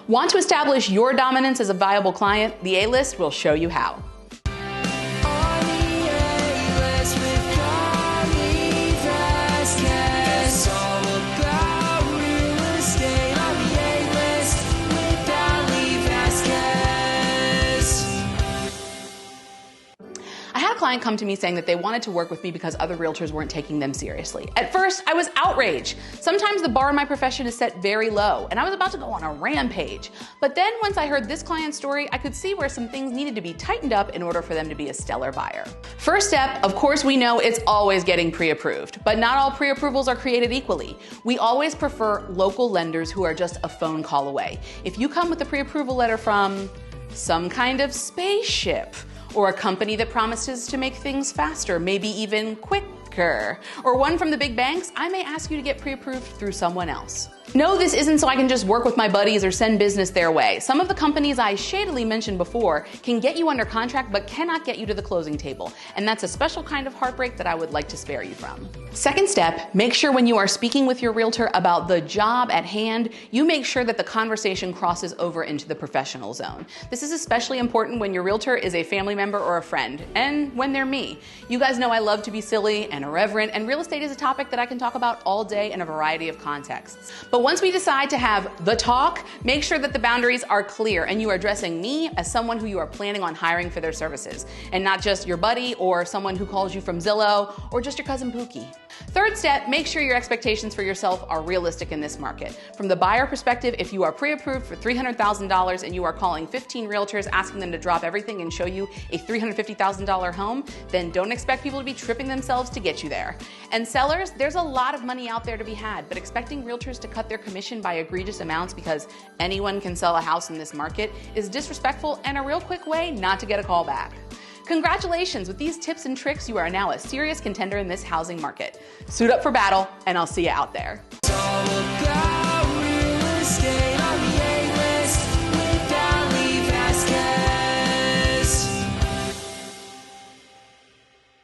Want to establish your dominance as a viable client? The A-List will show you how. Client come to me saying that they wanted to work with me because other realtors weren't taking them seriously. At first, I was outraged. Sometimes the bar in my profession is set very low, and I was about to go on a rampage. But then once I heard this client's story, I could see where some things needed to be tightened up in order for them to be a stellar buyer. First step, of course, we know it's always getting pre-approved, but not all pre-approvals are created equally. We always prefer local lenders who are just a phone call away. If you come with a pre-approval letter from some kind of spaceship, or a company that promises to make things faster, maybe even quicker, or one from the big banks, I may ask you to get pre-approved through someone else. No, this isn't so I can just work with my buddies or send business their way. Some of the companies I shadily mentioned before can get you under contract but cannot get you to the closing table. And that's a special kind of heartbreak that I would like to spare you from. Second step, make sure when you are speaking with your realtor about the job at hand, you make sure that the conversation crosses over into the professional zone. This is especially important when your realtor is a family member or a friend, and when they're me. You guys know I love to be silly and irreverent, and real estate is a topic that I can talk about all day in a variety of contexts. But once we decide to have the talk, make sure that the boundaries are clear and you are addressing me as someone who you are planning on hiring for their services, and not just your buddy or someone who calls you from Zillow or just your cousin Pookie. Third step, make sure your expectations for yourself are realistic in this market. From the buyer perspective, if you are pre-approved for $300,000 and you are calling 15 realtors asking them to drop everything and show you a $350,000 home, then don't expect people to be tripping themselves to get you there. And sellers, there's a lot of money out there to be had, but expecting realtors to cut their commission by egregious amounts because anyone can sell a house in this market is disrespectful and a real quick way not to get a call back. Congratulations! With these tips and tricks, you are now a serious contender in this housing market. Suit up for battle, and I'll see you out there.